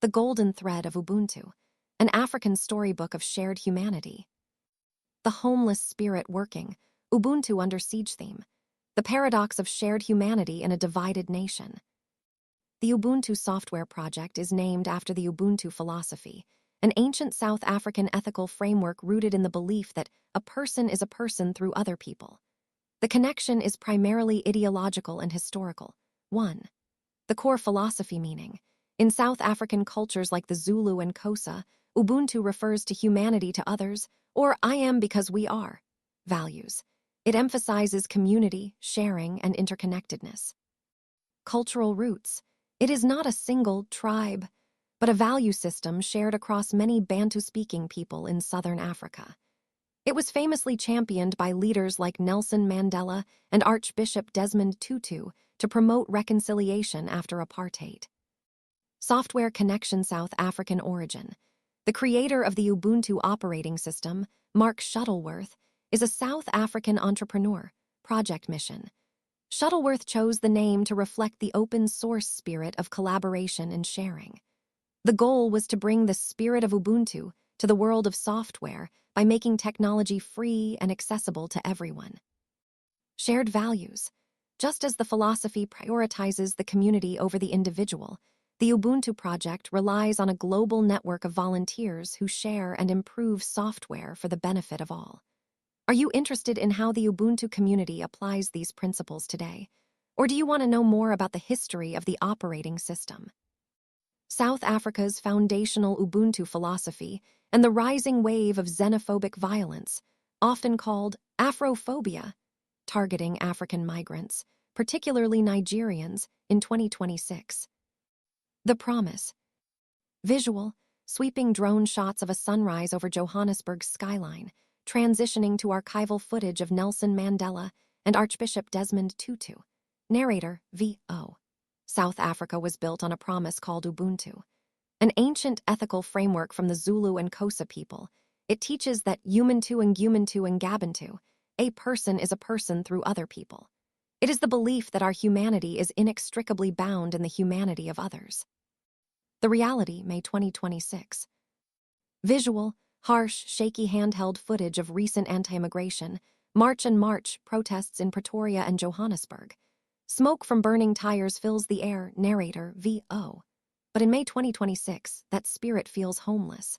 The Golden Thread of Ubuntu, an African storybook of shared humanity. The homeless spirit working, Ubuntu under siege theme. The paradox of shared humanity in a divided nation. The Ubuntu software project is named after the Ubuntu philosophy, an ancient South African ethical framework rooted in the belief that a person is a person through other people. The connection is primarily ideological and historical. 1. The core philosophy meaning. In South African cultures like the Zulu and Xhosa, Ubuntu refers to humanity to others, or I am because we are. Values. It emphasizes community, sharing, and interconnectedness. Cultural roots. It is not a single tribe, but a value system shared across many Bantu-speaking people in southern Africa. It was famously championed by leaders like Nelson Mandela and Archbishop Desmond Tutu to promote reconciliation after apartheid. Software connection. South African origin. The creator of the Ubuntu operating system, Mark Shuttleworth, is a South African entrepreneur. Project mission. Shuttleworth chose the name to reflect the open-source spirit of collaboration and sharing. The goal was to bring the spirit of Ubuntu to the world of software by making technology free and accessible to everyone. Shared values. Just as the philosophy prioritizes the community over the individual, the Ubuntu project relies on a global network of volunteers who share and improve software for the benefit of all. Are you interested in how the Ubuntu community applies these principles today? Or do you want to know more about the history of the operating system? South Africa's foundational Ubuntu philosophy and the rising wave of xenophobic violence, often called Afrophobia, targeting African migrants, particularly Nigerians, in 2026. The Promise. Visual, sweeping drone shots of a sunrise over Johannesburg's skyline, transitioning to archival footage of Nelson Mandela and Archbishop Desmond Tutu. Narrator, V.O. South Africa was built on a promise called Ubuntu, an ancient ethical framework from the Zulu and Xhosa people. It teaches that Ubuntu and Gabuntu, a person is a person through other people. It is the belief that our humanity is inextricably bound in the humanity of others. The Reality, May 2026. Visual, harsh, shaky handheld footage of recent anti-immigration, March protests in Pretoria and Johannesburg. Smoke from burning tires fills the air. Narrator, V.O. But in May 2026, that spirit feels homeless.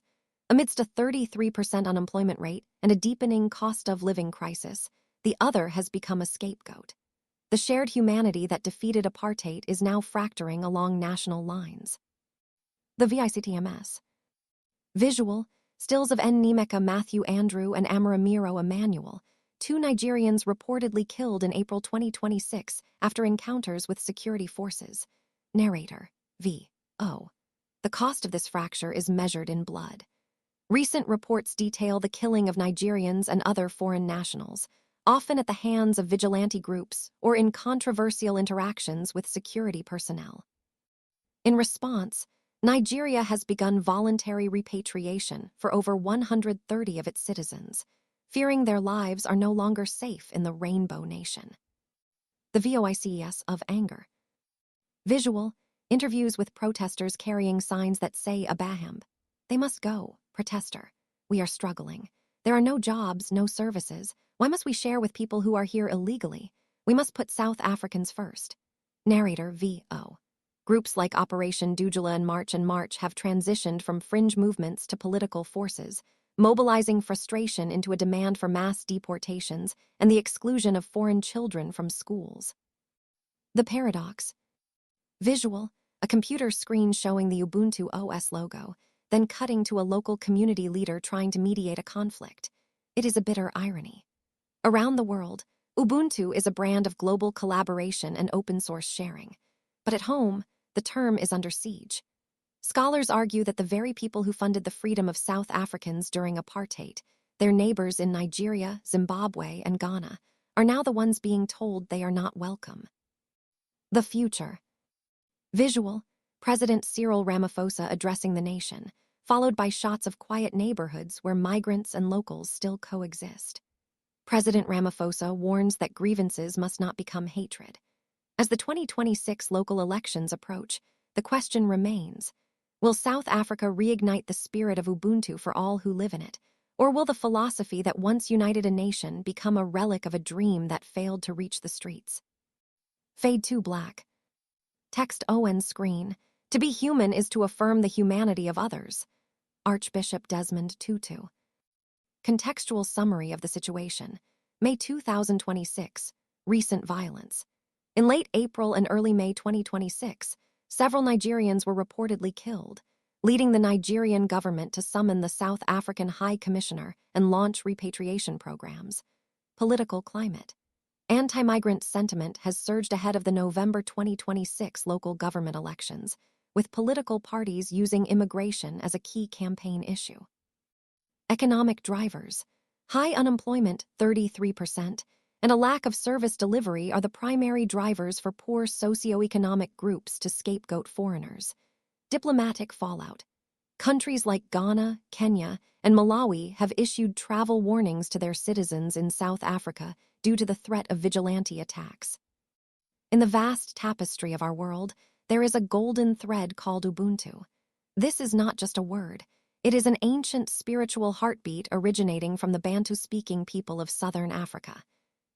Amidst a 33% unemployment rate and a deepening cost of living crisis, the other has become a scapegoat. The shared humanity that defeated apartheid is now fracturing along national lines. The VICTMS. Visual, stills of Nemeka Matthew Andrew and Amaramiro Emmanuel, two Nigerians reportedly killed in April 2026 after encounters with security forces. Narrator, V.O. The cost of this fracture is measured in blood. Recent reports detail the killing of Nigerians and other foreign nationals, often at the hands of vigilante groups or in controversial interactions with security personnel. In response, Nigeria has begun voluntary repatriation for over 130 of its citizens, fearing their lives are no longer safe in the Rainbow Nation. The VOICES of anger. Visual, interviews with protesters carrying signs that say Abahamb. They must go, protester. We are struggling. There are no jobs, no services. Why must we share with people who are here illegally? We must put South Africans first. Narrator, V.O. Groups like Operation Dujula and March have transitioned from fringe movements to political forces, mobilizing frustration into a demand for mass deportations and the exclusion of foreign children from schools. The Paradox. Visual, a computer screen showing the Ubuntu OS logo, then cutting to a local community leader trying to mediate a conflict. It is a bitter irony. Around the world, Ubuntu is a brand of global collaboration and open-source sharing. But at home, the term is under siege. Scholars argue that the very people who funded the freedom of South Africans during apartheid, their neighbors in Nigeria, Zimbabwe, and Ghana, are now the ones being told they are not welcome. The future. Visual, President Cyril Ramaphosa addressing the nation, followed by shots of quiet neighborhoods where migrants and locals still coexist. President Ramaphosa warns that grievances must not become hatred. As the 2026 local elections approach, the question remains, Will South Africa reignite the spirit of Ubuntu for all who live in it? Or will the philosophy that once united a nation become a relic of a dream that failed to reach the streets? Fade to black. Text on screen. To be human is to affirm the humanity of others. Archbishop Desmond Tutu. Contextual summary of the situation. May 2026. Recent violence. In late April and early May 2026, several Nigerians were reportedly killed, leading the Nigerian government to summon the South African High Commissioner and launch repatriation programs. Political climate. Anti-migrant sentiment has surged ahead of the November 2026 local government elections, with political parties using immigration as a key campaign issue. Economic drivers. High unemployment, 33%, and a lack of service delivery are the primary drivers for poor socioeconomic groups to scapegoat foreigners. Diplomatic fallout. Countries like Ghana, Kenya, and Malawi have issued travel warnings to their citizens in South Africa due to the threat of vigilante attacks. In the vast tapestry of our world, there is a golden thread called Ubuntu. This is not just a word. It is an ancient spiritual heartbeat originating from the Bantu-speaking people of southern Africa.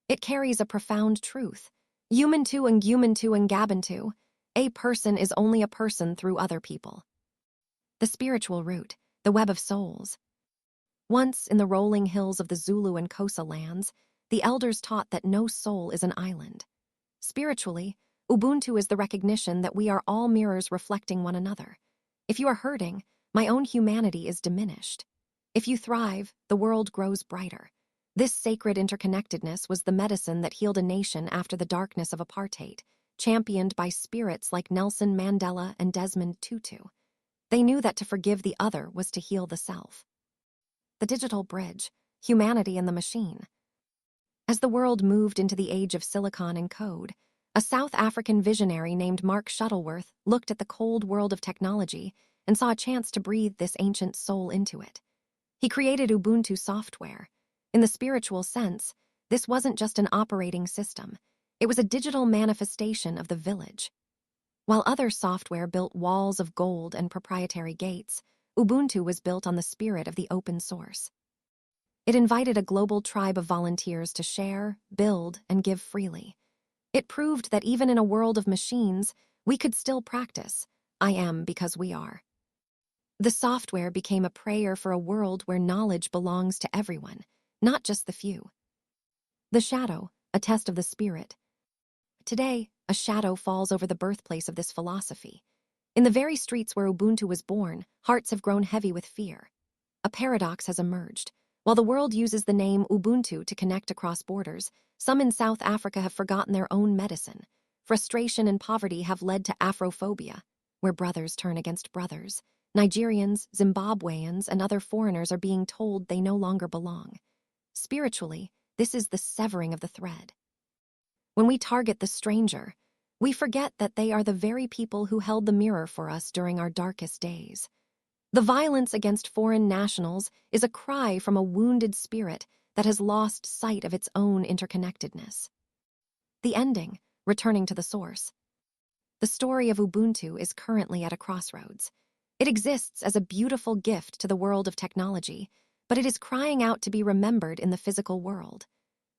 It carries a profound truth. Ubuntu and Gabuntu. A person is only a person through other people. The spiritual root, the web of souls. Once in the rolling hills of the Zulu and Xhosa lands, the elders taught that no soul is an island. Spiritually, Ubuntu is the recognition that we are all mirrors reflecting one another. If you are hurting, my own humanity is diminished. If you thrive, the world grows brighter. This sacred interconnectedness was the medicine that healed a nation after the darkness of apartheid, championed by spirits like Nelson Mandela and Desmond Tutu. They knew that to forgive the other was to heal the self. The digital bridge, humanity and the machine. As the world moved into the age of silicon and code, a South African visionary named Mark Shuttleworth looked at the cold world of technology and saw a chance to breathe this ancient soul into it. He created Ubuntu software. In the spiritual sense, this wasn't just an operating system. It was a digital manifestation of the village. While other software built walls of gold and proprietary gates, Ubuntu was built on the spirit of the open source. It invited a global tribe of volunteers to share, build, and give freely. It proved that even in a world of machines, we could still practice, I am because we are. The software became a prayer for a world where knowledge belongs to everyone, not just the few. The shadow, a test of the spirit. Today, a shadow falls over the birthplace of this philosophy. In the very streets where Ubuntu was born, hearts have grown heavy with fear. A paradox has emerged. While the world uses the name Ubuntu to connect across borders, some in South Africa have forgotten their own medicine. Frustration and poverty have led to Afrophobia, where brothers turn against brothers. Nigerians, Zimbabweans, and other foreigners are being told they no longer belong. Spiritually, this is the severing of the thread. When we target the stranger, we forget that they are the very people who held the mirror for us during our darkest days. The violence against foreign nationals is a cry from a wounded spirit that has lost sight of its own interconnectedness. The ending, returning to the source. The story of Ubuntu is currently at a crossroads. It exists as a beautiful gift to the world of technology, but it is crying out to be remembered in the physical world.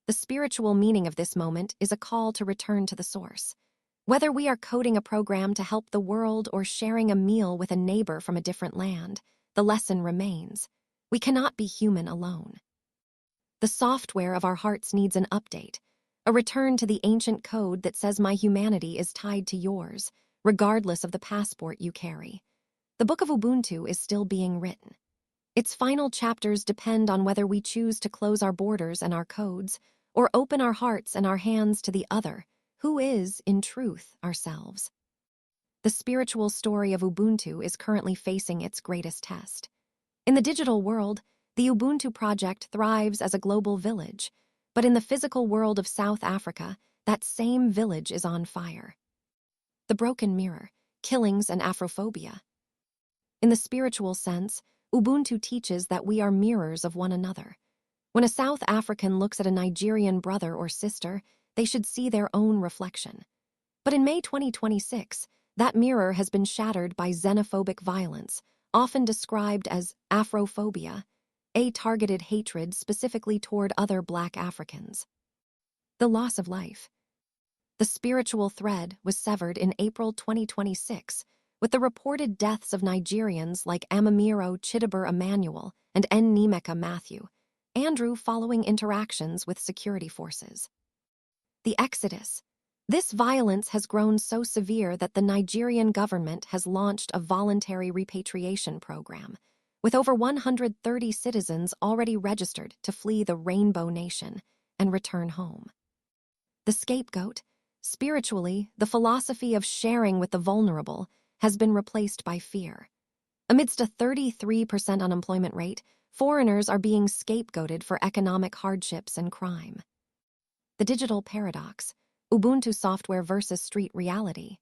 The spiritual meaning of this moment is a call to return to the source. Whether we are coding a program to help the world or sharing a meal with a neighbor from a different land, the lesson remains. We cannot be human alone. The software of our hearts needs an update, a return to the ancient code that says my humanity is tied to yours, regardless of the passport you carry. The Book of Ubuntu is still being written. Its final chapters depend on whether we choose to close our borders and our codes, or open our hearts and our hands to the other, who is, in truth, ourselves. The spiritual story of Ubuntu is currently facing its greatest test. In the digital world, the Ubuntu project thrives as a global village, but in the physical world of South Africa, that same village is on fire. The broken mirror, killings and Afrophobia. In the spiritual sense, Ubuntu teaches that we are mirrors of one another. When a South African looks at a Nigerian brother or sister, they should see their own reflection. But in May 2026, that mirror has been shattered by xenophobic violence, often described as Afrophobia, a targeted hatred specifically toward other Black Africans. The loss of life. The spiritual thread was severed in April 2026, with the reported deaths of Nigerians like Amamiro Chidibur Emmanuel and Nemeka Matthew, Andrew following interactions with security forces. The exodus. This violence has grown so severe that the Nigerian government has launched a voluntary repatriation program, with over 130 citizens already registered to flee the Rainbow Nation and return home. The scapegoat. Spiritually, the philosophy of sharing with the vulnerable has been replaced by fear. Amidst a 33% unemployment rate, foreigners are being scapegoated for economic hardships and crime. The digital paradox. Ubuntu software versus street reality.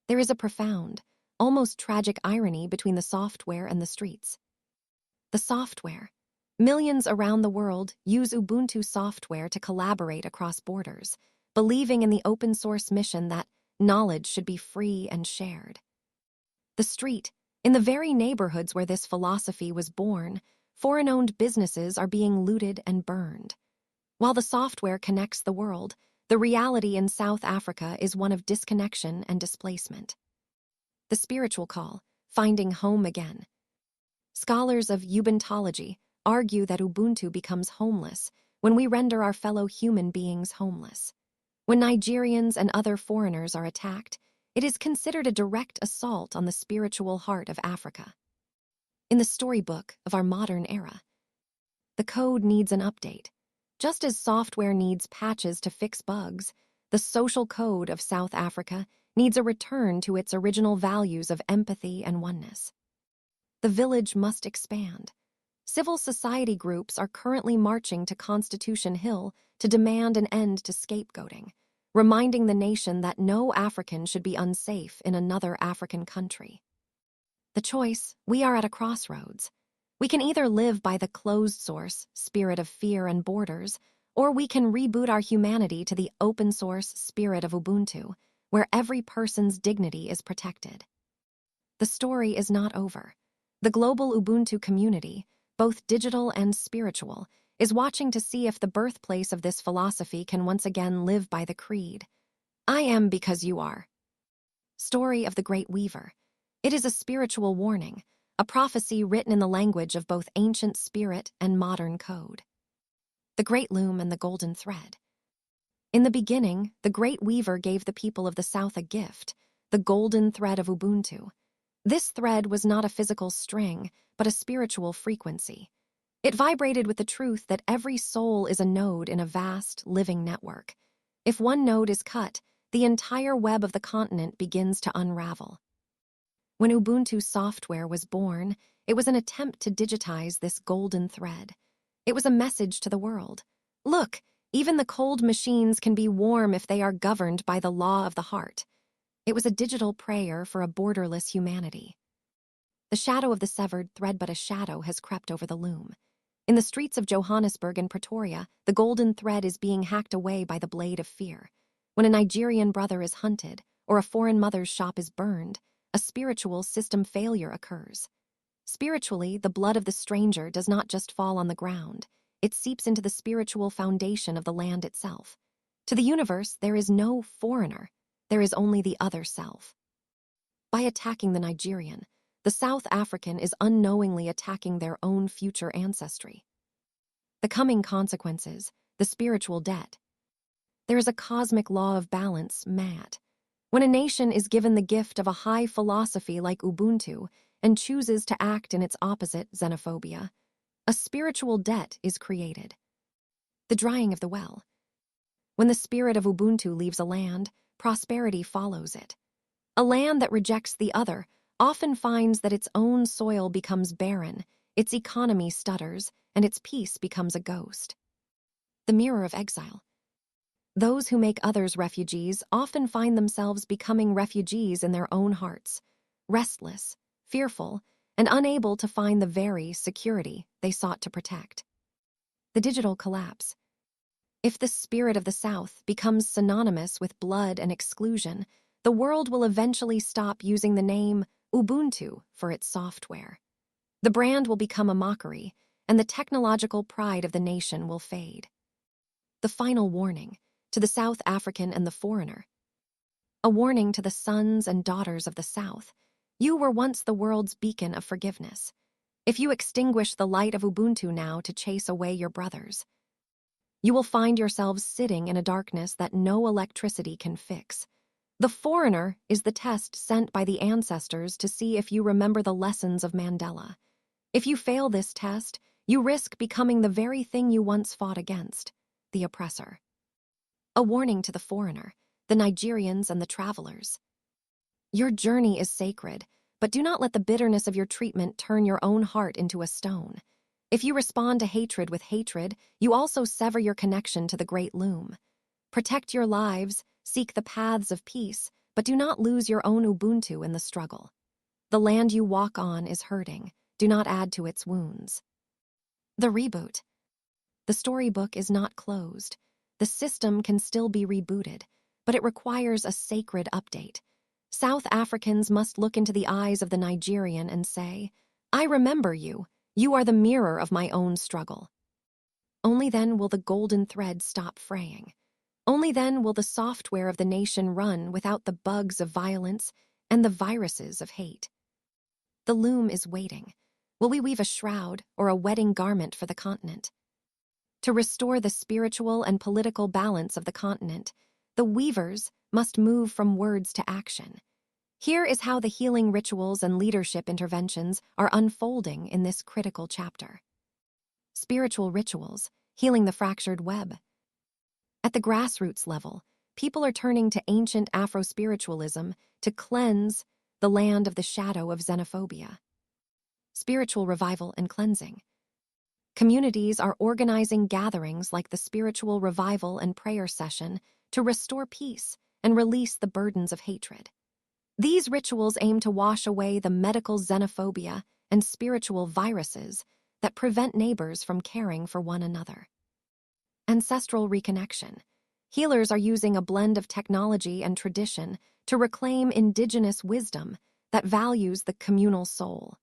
There is a profound, almost tragic irony between the software and the streets. The software. Millions around the world use Ubuntu software to collaborate across borders, believing in the open-source mission that knowledge should be free and shared. The street. In the very neighborhoods where this philosophy was born, foreign-owned businesses are being looted and burned. While the software connects the world, the reality in South Africa is one of disconnection and displacement. The spiritual call, finding home again. Scholars of Ubuntology argue that Ubuntu becomes homeless when we render our fellow human beings homeless. When Nigerians and other foreigners are attacked, it is considered a direct assault on the spiritual heart of Africa. In the storybook of our modern era, the code needs an update. Just as software needs patches to fix bugs, the social code of South Africa needs a return to its original values of empathy and oneness. The village must expand. Civil society groups are currently marching to Constitution Hill to demand an end to scapegoating, reminding the nation that no African should be unsafe in another African country. The choice. We are at a crossroads. We can either live by the closed-source spirit of fear and borders, or we can reboot our humanity to the open-source spirit of Ubuntu, where every person's dignity is protected. The story is not over. The global Ubuntu community, both digital and spiritual, is watching to see if the birthplace of this philosophy can once again live by the creed. I am because you are. Story of the Great Weaver. It is a spiritual warning, a prophecy written in the language of both ancient spirit and modern code. The Great Loom and the Golden Thread. In the beginning, the Great Weaver gave the people of the South a gift, the Golden Thread of Ubuntu. This thread was not a physical string, but a spiritual frequency. It vibrated with the truth that every soul is a node in a vast, living network. If one node is cut, the entire web of the continent begins to unravel. When Ubuntu software was born, it was an attempt to digitize this golden thread. It was a message to the world. Look, even the cold machines can be warm if they are governed by the law of the heart. It was a digital prayer for a borderless humanity. The shadow of the severed thread, but a shadow has crept over the loom. In the streets of Johannesburg and Pretoria, the golden thread is being hacked away by the blade of fear. When a Nigerian brother is hunted, or a foreign mother's shop is burned, a spiritual system failure occurs. Spiritually, the blood of the stranger does not just fall on the ground. It seeps into the spiritual foundation of the land itself. To the universe, there is no foreigner. There is only the other self. By attacking the Nigerian, the South African is unknowingly attacking their own future ancestry. The coming consequences, the spiritual debt. There is a cosmic law of balance, Matt. When a nation is given the gift of a high philosophy like Ubuntu and chooses to act in its opposite, xenophobia, a spiritual debt is created. The drying of the well. When the spirit of Ubuntu leaves a land, prosperity follows it. A land that rejects the other often finds that its own soil becomes barren, its economy stutters, and its peace becomes a ghost. The mirror of exile. Those who make others refugees often find themselves becoming refugees in their own hearts, restless, fearful, and unable to find the very security they sought to protect. The digital collapse. If the spirit of the South becomes synonymous with blood and exclusion, the world will eventually stop using the name Ubuntu for its software. The brand will become a mockery, and the technological pride of the nation will fade. The final warning to the South African and the foreigner. A warning to the sons and daughters of the South. You were once the world's beacon of forgiveness. If you extinguish the light of Ubuntu now to chase away your brothers, you will find yourselves sitting in a darkness that no electricity can fix. The foreigner is the test sent by the ancestors to see if you remember the lessons of Mandela. If you fail this test, you risk becoming the very thing you once fought against, the oppressor. A warning to the foreigner, the Nigerians and the travelers. Your journey is sacred, but do not let the bitterness of your treatment turn your own heart into a stone. If you respond to hatred with hatred, you also sever your connection to the great loom. Protect your lives, seek the paths of peace, but do not lose your own Ubuntu in the struggle. The land you walk on is hurting. Do not add to its wounds. The reboot. The storybook is not closed. The system can still be rebooted, but it requires a sacred update. South Africans must look into the eyes of the Nigerian and say, "I remember you. You are the mirror of my own struggle." Only then will the golden thread stop fraying. Only then will the software of the nation run without the bugs of violence and the viruses of hate. The loom is waiting. Will we weave a shroud or a wedding garment for the continent? To restore the spiritual and political balance of the continent, the weavers must move from words to action. Here is how the healing rituals and leadership interventions are unfolding in this critical chapter. Spiritual rituals, healing the fractured web. At the grassroots level, people are turning to ancient Afro-spiritualism to cleanse the land of the shadow of xenophobia. Spiritual revival and cleansing. Communities are organizing gatherings like the spiritual revival and prayer session to restore peace and release the burdens of hatred. These rituals aim to wash away the medical xenophobia and spiritual viruses that prevent neighbors from caring for one another. Ancestral reconnection. Healers are using a blend of technology and tradition to reclaim indigenous wisdom that values the communal soul.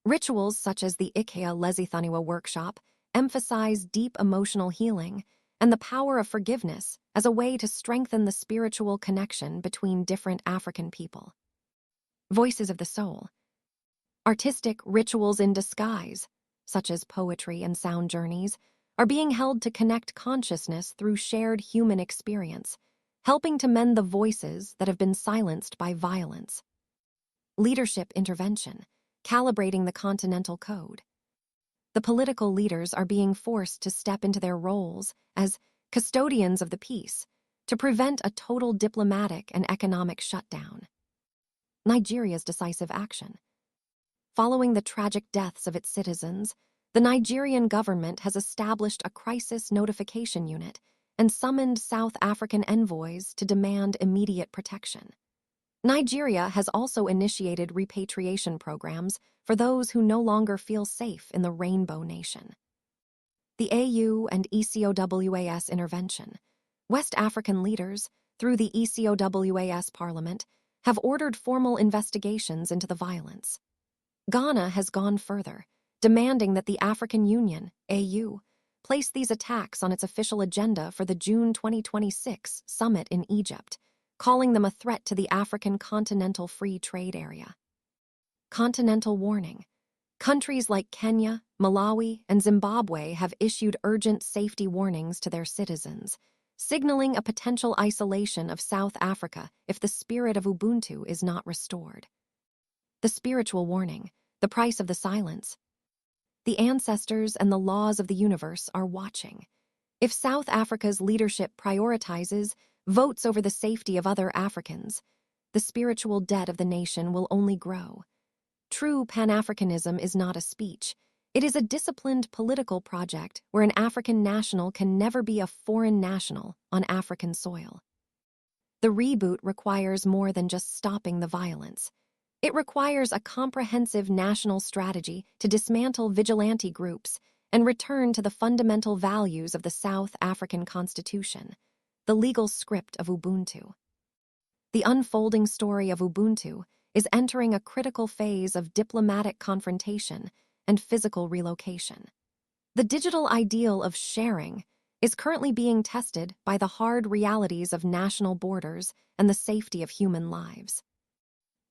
Rituals such as the Ikea Lesithaniwa workshop emphasize deep emotional healing and the power of forgiveness as a way to strengthen the spiritual connection between different African people. Voices of the soul. Artistic rituals in disguise, such as poetry and sound journeys, are being held to connect consciousness through shared human experience, helping to mend the voices that have been silenced by violence. Leadership intervention, calibrating the continental code. The political leaders are being forced to step into their roles as custodians of the peace to prevent a total diplomatic and economic shutdown. Nigeria's decisive action. Following the tragic deaths of its citizens, the Nigerian government has established a crisis notification unit and summoned South African envoys to demand immediate protection. Nigeria has also initiated repatriation programs for those who no longer feel safe in the Rainbow Nation. The AU and ECOWAS intervention. West African leaders, through the ECOWAS Parliament, have ordered formal investigations into the violence. Ghana has gone further, demanding that the African Union, AU, place these attacks on its official agenda for the June 2026 summit in Egypt, calling them a threat to the African Continental Free Trade Area. Continental warning. Countries like Kenya, Malawi, and Zimbabwe have issued urgent safety warnings to their citizens, signaling a potential isolation of South Africa if the spirit of Ubuntu is not restored. The spiritual warning, the price of the silence. The ancestors and the laws of the universe are watching. If South Africa's leadership prioritizes votes over the safety of other Africans, the spiritual debt of the nation will only grow. True Pan-Africanism is not a speech. It is a disciplined political project where an African national can never be a foreign national on African soil. The reboot requires more than just stopping the violence. It requires a comprehensive national strategy to dismantle vigilante groups and return to the fundamental values of the South African Constitution, the legal script of Ubuntu. the unfolding story of Ubuntu is entering a critical phase of diplomatic confrontation and physical relocation. The digital ideal of sharing is currently being tested by the hard realities of national borders and the safety of human lives.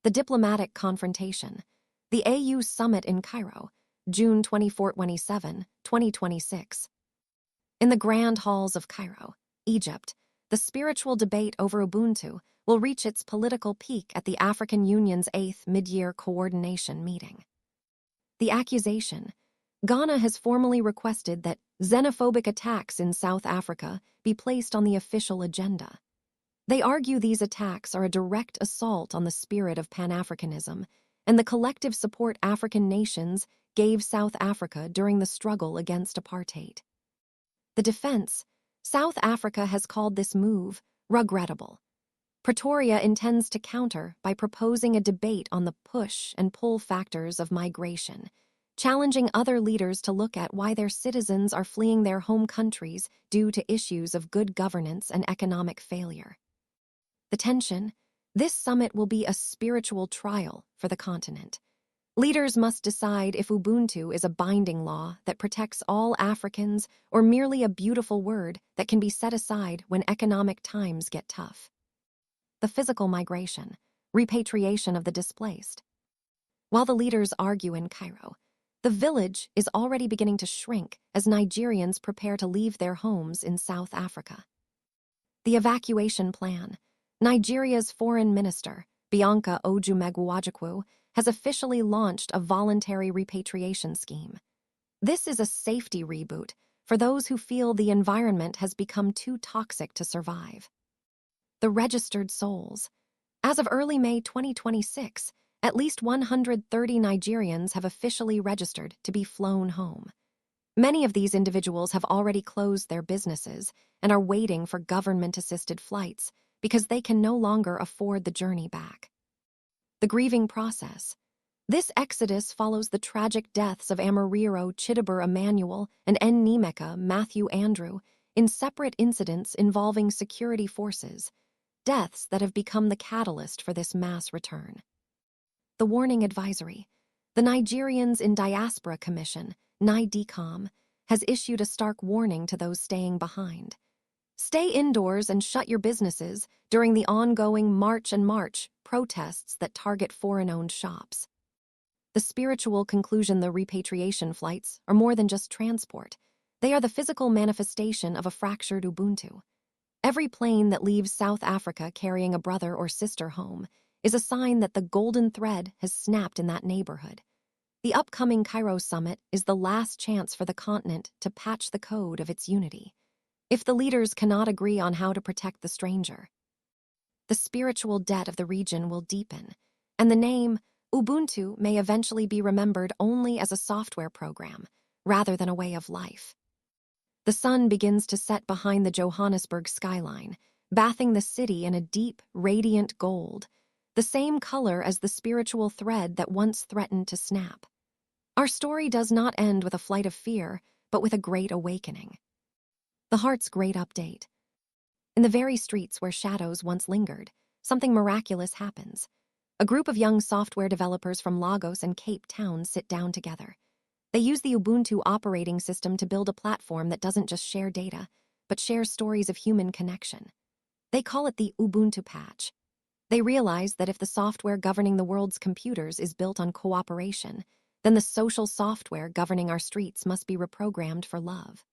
The diplomatic confrontation. The AU Summit in Cairo, June 24-27, 2026. In the grand halls of Cairo, Egypt, the spiritual debate over Ubuntu will reach its political peak at the African Union's 8th mid-year coordination meeting. The accusation. Ghana has formally requested that xenophobic attacks in South Africa be placed on the official agenda. They argue these attacks are a direct assault on the spirit of Pan-Africanism and the collective support African nations gave South Africa during the struggle against apartheid. The defense. South Africa has called this move regrettable. Pretoria intends to counter by proposing a debate on the push and pull factors of migration, challenging other leaders to look at why their citizens are fleeing their home countries due to issues of good governance and economic failure. The tension. This summit will be a spiritual trial for the continent. Leaders must decide if Ubuntu is a binding law that protects all Africans or merely a beautiful word that can be set aside when economic times get tough. The physical migration, repatriation of the displaced. While the leaders argue in Cairo, the village is already beginning to shrink as Nigerians prepare to leave their homes in South Africa. The evacuation plan. Nigeria's foreign minister, Bianca Odumegwu, has officially launched a voluntary repatriation scheme. This is a safety reboot for those who feel the environment has become too toxic to survive. The registered souls. As of early May 2026, at least 130 Nigerians have officially registered to be flown home. Many of these individuals have already closed their businesses and are waiting for government-assisted flights because they can no longer afford the journey back. The grieving process. This exodus follows the tragic deaths of Amariro Chidibur Emmanuel and Nnemeka Matthew Andrew in separate incidents involving security forces, deaths that have become the catalyst for this mass return. The warning advisory. The Nigerians in Diaspora Commission, NIDCOM, has issued a stark warning to those staying behind. Stay indoors and shut your businesses during the ongoing March protests that target foreign-owned shops. The spiritual conclusion. The repatriation flights are more than just transport. They are the physical manifestation of a fractured Ubuntu. Every plane that leaves South Africa carrying a brother or sister home is a sign that the golden thread has snapped in that neighborhood. The upcoming Cairo summit is the last chance for the continent to patch the code of its unity. If the leaders cannot agree on how to protect the stranger, the spiritual debt of the region will deepen, and the name Ubuntu may eventually be remembered only as a software program, rather than a way of life. The sun begins to set behind the Johannesburg skyline, bathing the city in a deep, radiant gold, the same color as the spiritual thread that once threatened to snap. Our story does not end with a flight of fear, but with a great awakening. The heart's great update. In the very streets where shadows once lingered, something miraculous happens. A group of young software developers from Lagos and Cape Town sit down together. They use the Ubuntu operating system to build a platform that doesn't just share data, but shares stories of human connection. They call it the Ubuntu patch. They realize that if the software governing the world's computers is built on cooperation, then the social software governing our streets must be reprogrammed for love.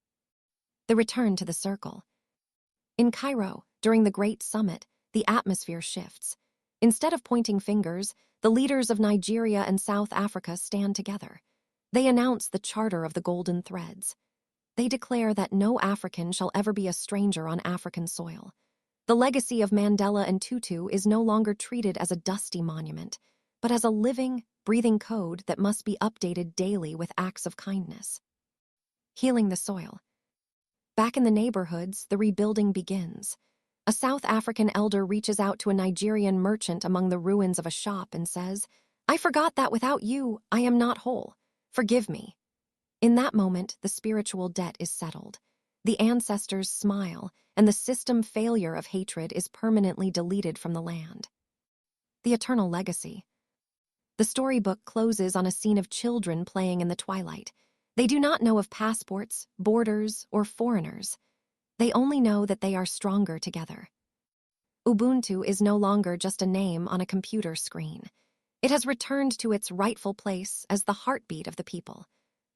The return to the circle. In Cairo, during the Great Summit, the atmosphere shifts. Instead of pointing fingers, the leaders of Nigeria and South Africa stand together. They announce the Charter of the Golden Threads. They declare that no African shall ever be a stranger on African soil. The legacy of Mandela and Tutu is no longer treated as a dusty monument, but as a living, breathing code that must be updated daily with acts of kindness. Healing the soil. Back in the neighborhoods, the rebuilding begins. A South African elder reaches out to a Nigerian merchant among the ruins of a shop and says, "I forgot that without you, I am not whole. Forgive me." In that moment, the spiritual debt is settled. The ancestors smile, and the system failure of hatred is permanently deleted from the land. The eternal legacy. The storybook closes on a scene of children playing in the twilight. They do not know of passports, borders, or foreigners. They only know that they are stronger together. Ubuntu is no longer just a name on a computer screen. It has returned to its rightful place as the heartbeat of the people.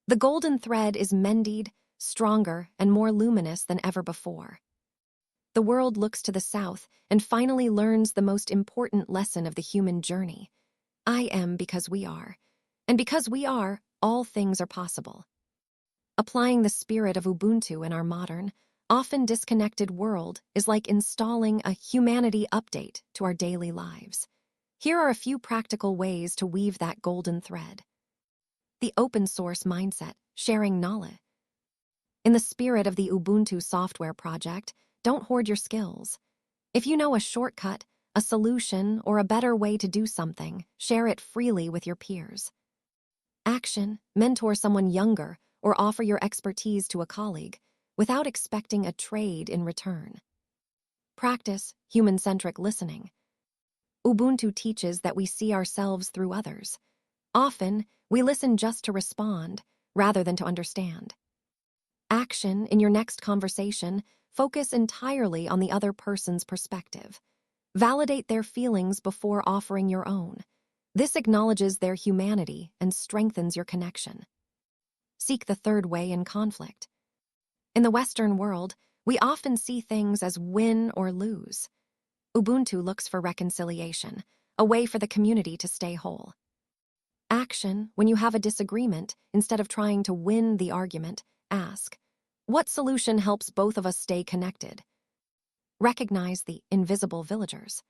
The golden thread is mended, stronger, and more luminous than ever before. The world looks to the south and finally learns the most important lesson of the human journey. I am because we are. And because we are, all things are possible. Applying the spirit of Ubuntu in our modern, often disconnected world is like installing a humanity update to our daily lives. Here are a few practical ways to weave that golden thread. The open source mindset, sharing knowledge. In the spirit of the Ubuntu software project, don't hoard your skills. If you know a shortcut, a solution, or a better way to do something, share it freely with your peers. Action, mentor someone younger, or offer your expertise to a colleague, without expecting a trade in return. Practice human-centric listening. Ubuntu teaches that we see ourselves through others. Often, we listen just to respond, rather than to understand. Action, in your next conversation, focus entirely on the other person's perspective. Validate their feelings before offering your own. This acknowledges their humanity and strengthens your connection. Seek the third way in conflict. In the Western world, we often see things as win or lose. Ubuntu looks for reconciliation, a way for the community to stay whole. Action, when you have a disagreement, instead of trying to win the argument, ask, what solution helps both of us stay connected? Recognize the invisible villagers.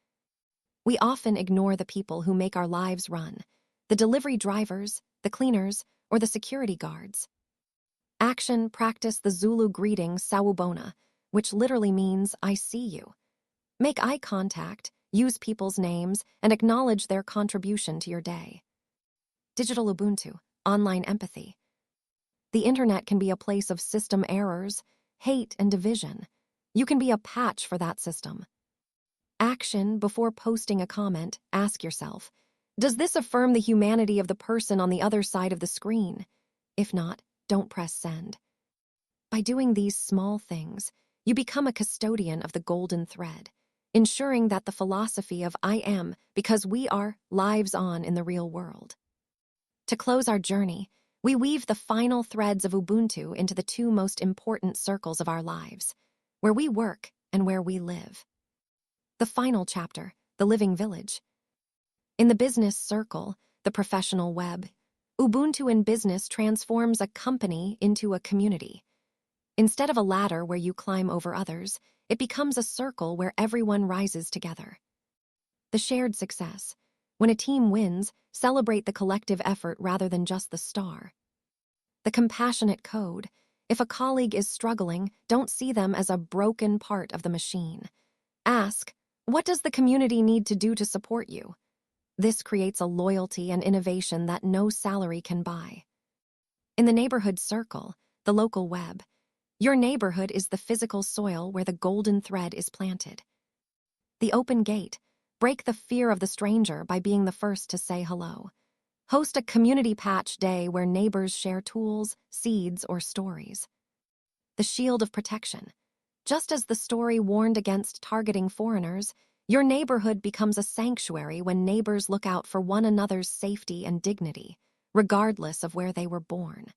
We often ignore the people who make our lives run, the delivery drivers, the cleaners, or the security guards. Action, practice the Zulu greeting Sawubona, which literally means I see you. Make eye contact, use people's names, and acknowledge their contribution to your day. Digital Ubuntu, online empathy. The internet can be a place of system errors, hate, and division. You can be a patch for that system. Action, before posting a comment, ask yourself, does this affirm the humanity of the person on the other side of the screen? If not, don't press send. By doing these small things, you become a custodian of the golden thread, ensuring that the philosophy of I am because we are lives on in the real world. To close our journey, we weave the final threads of Ubuntu into the two most important circles of our lives, where we work and where we live. The final chapter, the living village. In the business circle, the professional web, Ubuntu in business transforms a company into a community. Instead of a ladder where you climb over others, it becomes a circle where everyone rises together. The shared success. When a team wins, celebrate the collective effort rather than just the star. The compassionate code. If a colleague is struggling, don't see them as a broken part of the machine. Ask, what does the community need to do to support you? This creates a loyalty and innovation that no salary can buy. In the neighborhood circle, the local web, your neighborhood is the physical soil where the golden thread is planted. The open gate, break the fear of the stranger by being the first to say hello. Host a community patch day where neighbors share tools, seeds, or stories. The shield of protection. Just as the story warned against targeting foreigners, your neighborhood becomes a sanctuary when neighbors look out for one another's safety and dignity, regardless of where they were born.